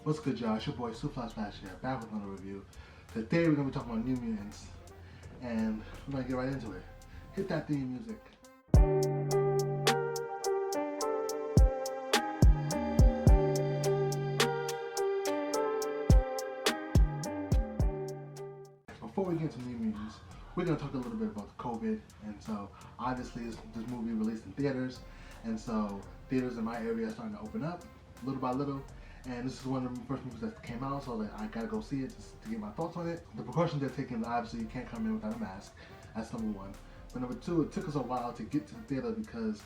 What's good, y'all? It's your boy Suflash Flash here, back with another review. Today we're gonna be talking about New Mutants, and we're gonna get right into it. Hit that theme music. Before we get into New Mutants, we're gonna talk a little bit about COVID, and so obviously this movie released in theaters, and so theaters in my area are starting to open up little by little. And this is one of the first movies that came out, so I gotta go see it just to get my thoughts on it. The precautions they're taking, obviously, you can't come in without a mask. That's number one. But number two, it took us a while to get to the theater because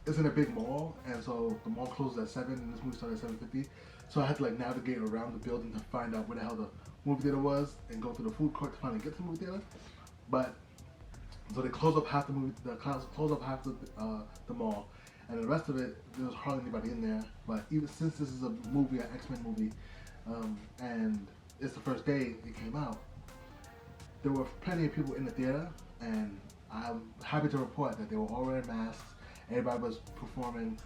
it's in a big mall, and so the mall closes at 7, and this movie started at 7:50. So I had to navigate around the building to find out where the hell the movie theater was, and go through the food court to finally get to the movie theater. But so they closed up half the movie, closed up half the mall, and the rest of it, there was hardly anybody in there. But even since this is a movie, an X-Men movie, and it's the first day it came out, there were plenty of people in the theater, and I'm happy to report that they were all wearing masks. Everybody was performing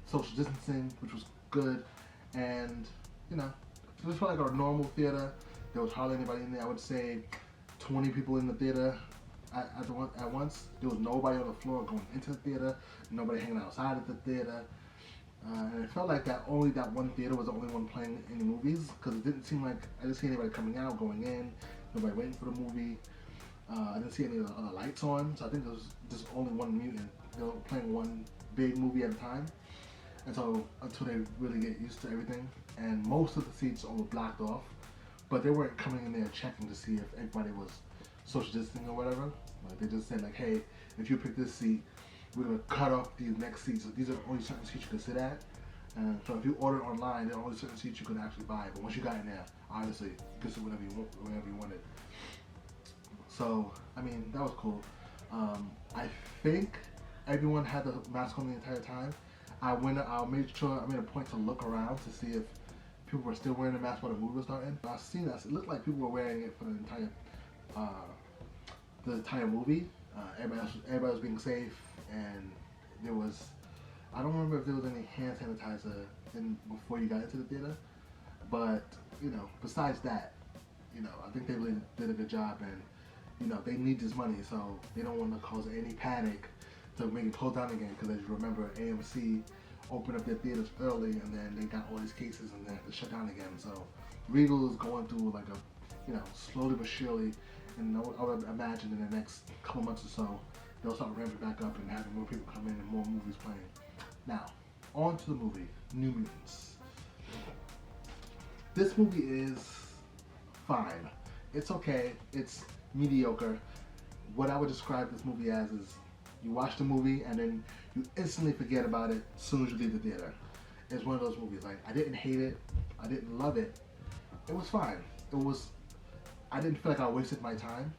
social distancing, which was good, and it just felt like a normal theater. There was hardly anybody in there. I would say 20 people in the theater at once. There was nobody on the floor going into the theater, nobody hanging outside of the theater, and it felt like that one theater was the only one playing any movies, because it didn't seem like I didn't see anybody coming out, going in, nobody waiting for the movie. I didn't see any other lights on, so I think there was just only one mutant. They were playing one big movie at a time, and so until they really get used to everything, and most of the seats were blocked off, but they weren't coming in there checking to see if everybody was social distancing or whatever. They just said hey, if you pick this seat, we're gonna cut off these next seats. So these are only certain seats you can sit at. And so if you order online, there are only certain seats you can actually buy. But once you got in there, obviously you could sit whenever you wanted. So I mean, that was cool. I think everyone had the mask on the entire time. I made a point to look around to see if people were still wearing the mask while the movie was starting. I seen that it looked like people were wearing it for the entire movie. Everybody was being safe, and there was, I don't remember if there was any hand sanitizer before you got into the theater, but besides that, I think they really did a good job, and they need this money, so they don't want to cause any panic to make it close down again, because as you remember, AMC opened up their theaters early, and then they got all these cases, and they had to shut down again. So Regal is going through slowly but surely, and I would imagine in the next couple months or so, they'll start ramping back up and having more people come in and more movies playing. Now, on to the movie, New Mutants. This movie is fine. It's okay. It's mediocre. What I would describe this movie as is you watch the movie and then you instantly forget about it as soon as you leave the theater. It's one of those movies. I didn't hate it. I didn't love it. It was fine. I didn't feel like I wasted my time,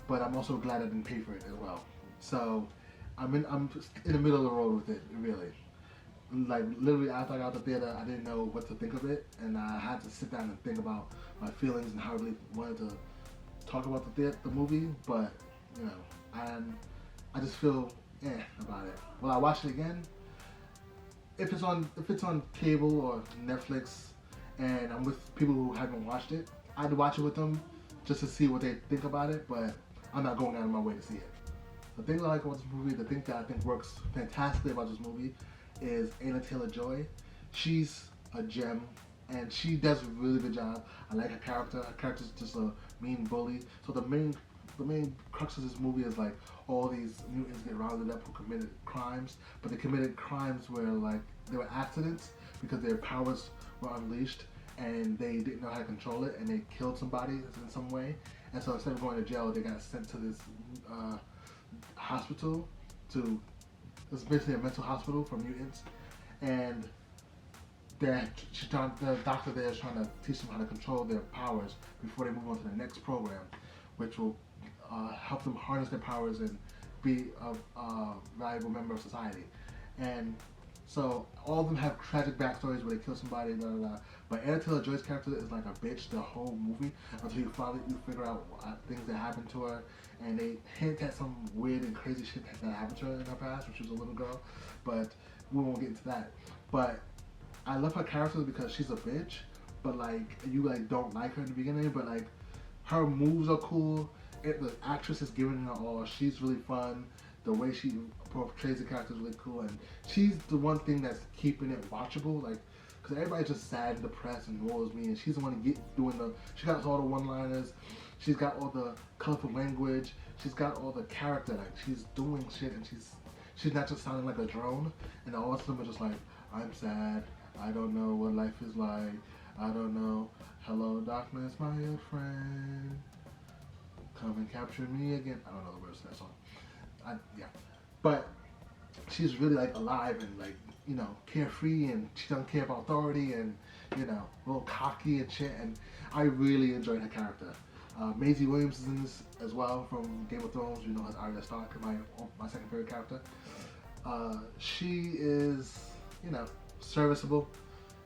but I'm also glad I didn't pay for it as well. So I'm in the middle of the road with it, really. Literally after I got out of the theater, I didn't know what to think of it, and I had to sit down and think about my feelings and how I really wanted to talk about the movie. But I just feel about it. Will I watch it again? If it's on cable or Netflix, and I'm with people who haven't watched it, I'd watch it with them just to see what they think about it, but I'm not going out of my way to see it. The thing I like about this movie, the thing that I think works fantastically about this movie is Anya Taylor-Joy. She's a gem, and she does a really good job. I like her character. Her character's just a mean bully. So the main crux of this movie is all these mutants get rounded up who committed crimes, but they committed crimes where they were accidents because their powers were unleashed, and they didn't know how to control it, and they killed somebody in some way. And so instead of going to jail, they got sent to this hospital. It's basically a mental hospital for mutants, and the doctor there is trying to teach them how to control their powers before they move on to the next program, which will help them harness their powers and be a valuable member of society. And so all of them have tragic backstories where they kill somebody, blah, blah, blah. But Anya Taylor-Joy's character is like a bitch the whole movie until you figure out things that happened to her, and they hint at some weird and crazy shit that happened to her in her past when she was a little girl. But we won't get into that. But I love her character because she's a bitch, but like you like don't like her in the beginning, but like her moves are cool. The actress is giving her all. She's really fun. The way she portrays the character is really cool, and she's the one thing that's keeping it watchable. Like, because everybody's just sad and depressed and woe is me, and she's the one doing the. She got all the one-liners. She's got all the colorful language. She's got all the character. Like, she's doing shit, and she's not just sounding like a drone. And all of them are just like, I'm sad. I don't know what life is like. I don't know. Hello, darkness, my old friend. Come and capture me again. I don't know the words to that song. Yeah. But she's really like alive and like, you know, carefree, and she doesn't care about authority, and, you know, a little cocky and shit. And I really enjoyed her character. Maisie Williams is in this as well from Game of Thrones. You know, as Arya Stark, my second favorite character. She is, you know, serviceable.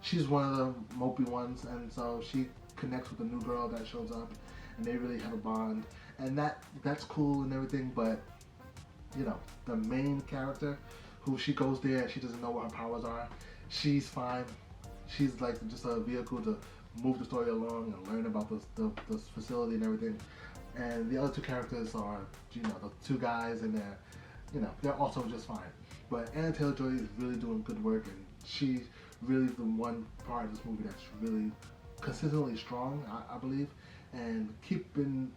She's one of the mopey ones, and so she connects with the new girl that shows up, and they really have a bond, and that's cool and everything. But you know, the main character, who she goes there and she doesn't know what her powers are, she's fine. She's like just a vehicle to move the story along and learn about the facility and everything. And the other two characters are, you know, the two guys, and they're also just fine. But Anna Taylor-Joy is really doing good work, and she's really the one part of this movie that's really consistently strong, I believe, and keeping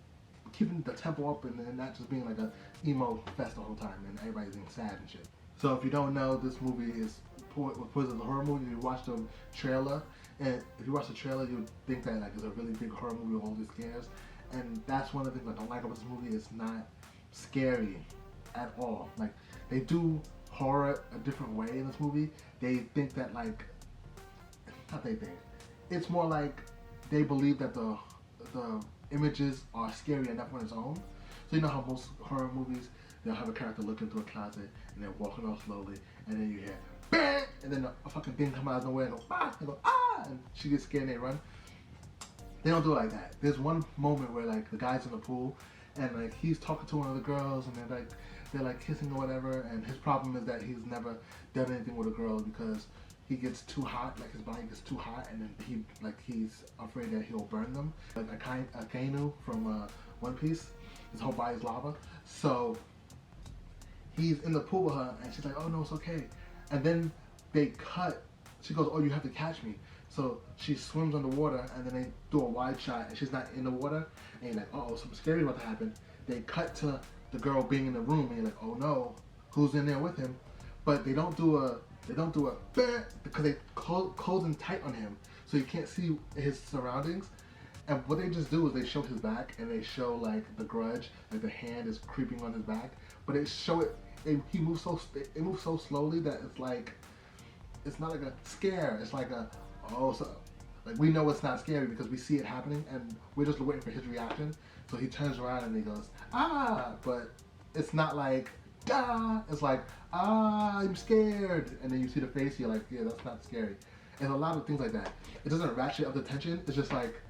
the tempo up, and not just being like a emo fest the whole time and everybody's being sad and shit. So if you don't know, this movie is was a horror movie. If you watch the trailer, and if you watch the trailer, you would think that like it's a really big horror movie with all these scares, and that's one of the things I don't like about this movie. It's not scary at all. Like, they do horror a different way in this movie. They think that like, not they think, it's more like they believe that the images are scary enough on its own. So you know how most horror movies, they'll have a character look into a closet and they're walking off slowly, and then you hear bang, and then a fucking thing come out of nowhere and go ah, and go ah, and she gets scared and they run. They don't do it like that. There's one moment where like the guy's in the pool and like he's talking to one of the girls, and they're like kissing or whatever, and his problem is that he's never done anything with a girl because he gets too hot, like his body gets too hot, and then he's afraid that he'll burn them. Like Akainu from One Piece, his whole body's lava. So he's in the pool with her, and she's like, oh no, it's okay. And then they cut, she goes, oh, you have to catch me. So she swims underwater, and then they do a wide shot, and she's not in the water, and you're like, oh, something scary about to happen. They cut to the girl being in the room, and you're like, oh no, who's in there with him? But they don't do a bah, because they close in tight on him, so you can't see his surroundings. And what they just do is they show his back, and they show like the grudge, like the hand is creeping on his back. But they show it moves so slowly that it's not like a scare. It's like like we know it's not scary because we see it happening, and we're just waiting for his reaction. So he turns around and he goes ah, but it's not like ah, it's like ah, I'm scared, and then you see the face, you're like, yeah, that's not scary. And a lot of things like that. It doesn't ratchet up the tension. It's just like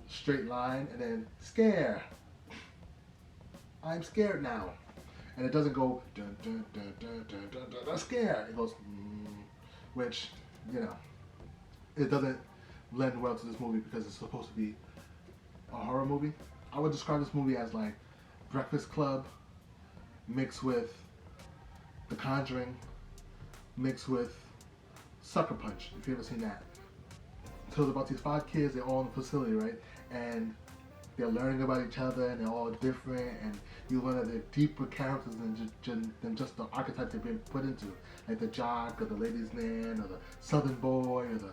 straight line, and then scare. I'm scared now, and it doesn't go dun dun dun dun dun dun dun, dun scare. It goes, which, you know, it doesn't lend well to this movie because it's supposed to be a horror movie. I would describe this movie as like Breakfast Club mixed with The Conjuring mixed with Sucker Punch, if you've ever seen that. So it's about these 5 kids, they're all in the facility, right? And they're learning about each other, and they're all different, and you learn that they're deeper characters than just the archetype they've been put into. Like the jock, or the ladies' man, or the southern boy, or the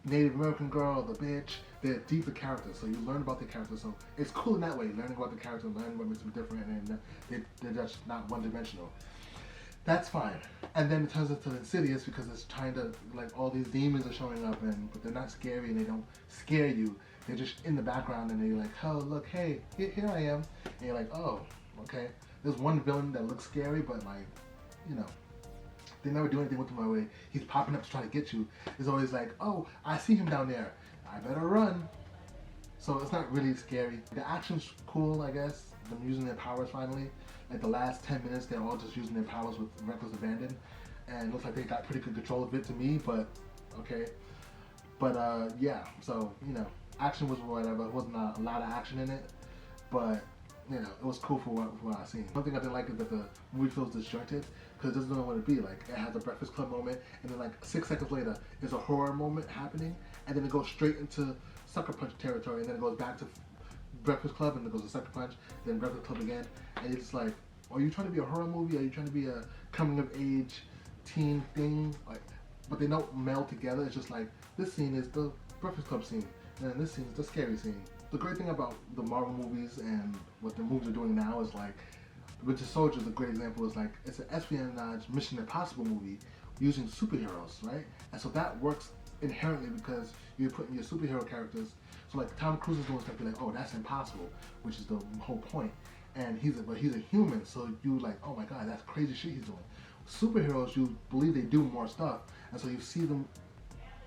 Native American girl, or the bitch. They're deeper characters, so you learn about the characters. So it's cool in that way, learning about the characters, learning what makes them different, and they're just not one-dimensional. That's fine. And then it turns into Insidious because it's trying to, like, all these demons are showing up, but they're not scary and they don't scare you. They're just in the background, and they're like, oh, look, hey, here I am. And you're like, oh, okay. There's one villain that looks scary, but like, you know, they never do anything with him. Way he's popping up to try to get you. It's always like, oh, I see him down there. I better run. So it's not really scary. The action's cool, I guess. Them using their powers finally. Like the last 10 minutes, they're all just using their powers with reckless abandon, and it looks like they got pretty good control of it to me. But okay, But yeah, so action was whatever. It wasn't a lot of action in it, but it was cool for what I seen. One thing I didn't like is that the movie feels disjointed because it doesn't know what it be. Like it has a Breakfast Club moment, and then like 6 seconds later, is a horror moment happening, and then it goes straight into Sucker Punch territory, and then it goes back to Breakfast Club, and it goes to Sucker Punch, then Breakfast Club again, and it's like, are you trying to be a horror movie? Are you trying to be a coming of age teen thing? Like, but they don't meld together. It's just like this scene is the Breakfast Club scene, and then this scene is the scary scene. The great thing about the Marvel movies and what the movies are doing now is like, Winter Soldier is a great example. Is like it's an espionage Mission Impossible movie using superheroes, right? And so that works inherently because you're putting your superhero characters. So like Tom Cruise is doing stuff, you're like, oh, that's impossible, which is the whole point. And he's a human, so you like, oh my god, that's crazy shit he's doing. Superheroes, you believe they do more stuff, and so you see them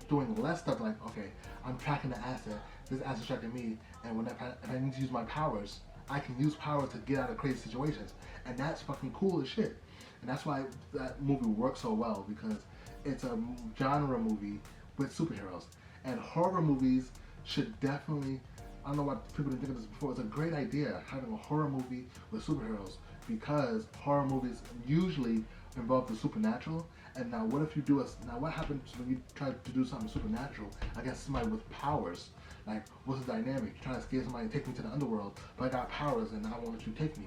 doing less stuff. Like, okay, I'm tracking the asset. This asset's tracking me, and when if I need to use my powers, I can use power to get out of crazy situations, and that's fucking cool as shit. And that's why that movie works so well, because it's a genre movie with superheroes. And horror movies should definitely, I don't know why people didn't think of this before, it's a great idea having a horror movie with superheroes, because horror movies usually involve the supernatural. And now what if you do now what happens when you try to do something supernatural against somebody with powers? Like, what's the dynamic? You're trying to scare somebody and take me to the underworld, but I got powers and I won't let you take me.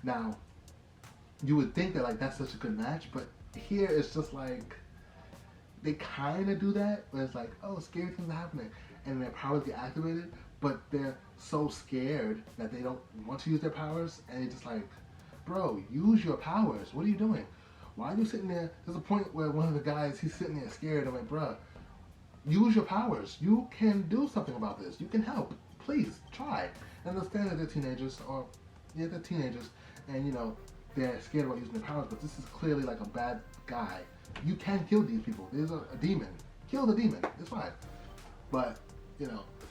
Now, you would think that like that's such a good match, but here it's just like they kind of do that, but it's like, oh, scary things are happening, and their powers get activated, but they're so scared that they don't want to use their powers, and it's just like, bro, use your powers. What are you doing? Why are you sitting there? There's a point where one of the guys, he's sitting there scared. I'm like, bruh, use your powers. You can do something about this. You can help. Please, try. And understand that they're teenagers, they're teenagers, and they're scared about using their powers, but this is clearly like a bad guy. You can kill these people. There's a demon. Kill the demon. It's fine. But, so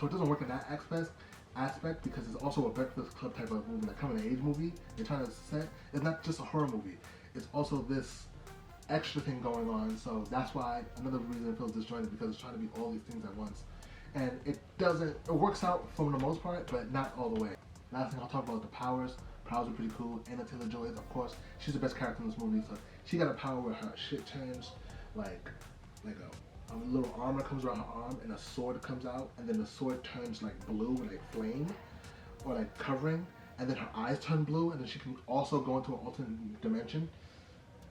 it doesn't work in that aspect because it's also a Breakfast Club type of movie, like coming of age movie. They're trying to set, it's not just a horror movie. It's also this extra thing going on. So that's why another reason it feels disjointed, because it's trying to be all these things at once. And it works out for the most part, but not all the way. Last thing I'll talk about, the powers. Powers are pretty cool. Anna Taylor-Joy, of course, she's the best character in this movie. So she got a power where her shit turns like a little armor comes around her arm, and a sword comes out, and then the sword turns like blue, like flame, or like covering, and then her eyes turn blue, and then she can also go into an alternate dimension,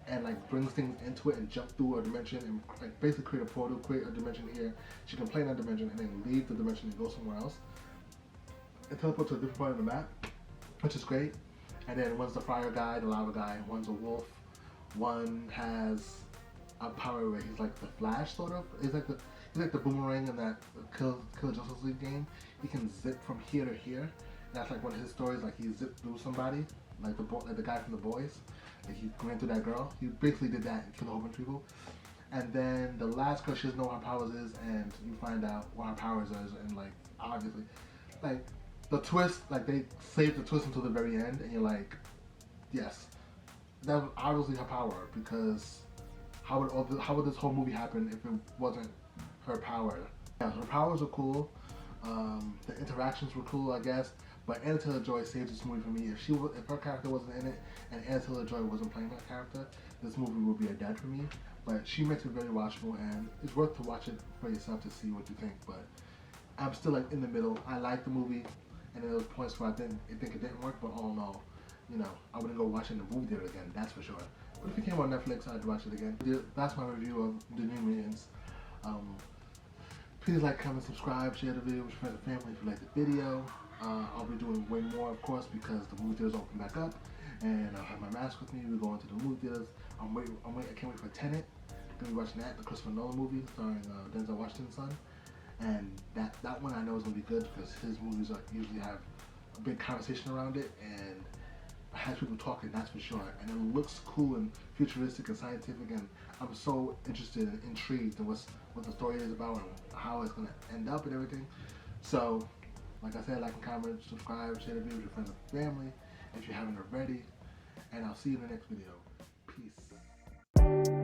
and like brings things into it and jump through a dimension and like basically create a portal, create a dimension here. She can play in that dimension and then leave the dimension and go somewhere else and teleport to a different part of the map, which is great. And then one's the fire guy, the lava guy, one's a wolf, one has a power where he's like the Flash sort of. He's like the boomerang in that Kill Justice League game. He can zip from here to here. And that's like one of his stories. Like he zipped through somebody, like the guy from The Boys. Like he ran through that girl. He basically did that and killed a whole bunch of people. And then the last girl, she doesn't know what her powers is, and you find out what her powers is, and like obviously, like the twist, like they saved the twist until the very end, and you're like, yes, that was obviously her power, because how would this whole movie happen if it wasn't her power? Yeah, her powers are cool. The interactions were cool, I guess. But Anna Taylor-Joy saved this movie for me. If her character wasn't in it and Anna Taylor-Joy wasn't playing that character, this movie would be a dead for me. But she makes it very watchable, and it's worth to watch it for yourself to see what you think. But I'm still like in the middle. I like the movie, and there was points where I think it didn't work. But all in all, I wouldn't go watch it in the movie theater again. That's for sure. But if it came on Netflix, I'd watch it again. That's my review of The New Mutants. Please like, comment, subscribe, share the video with your friends and family if you like the video. I'll be doing way more, of course, because the movie theaters open back up, and I'll have my mask with me. We're going to the movie theaters. I can't wait for Tenet. I'm gonna be watching that, the Christopher Nolan movie starring Denzel Washington's son. And that one I know is gonna be good because his movies usually have a big conversation around it and has people talking, that's for sure. And it looks cool and futuristic and scientific, and I'm so interested and intrigued in what the story is about and how it's gonna end up and everything. So, like I said, like and comment, subscribe, share the video with your friends and family if you haven't already. And I'll see you in the next video. Peace.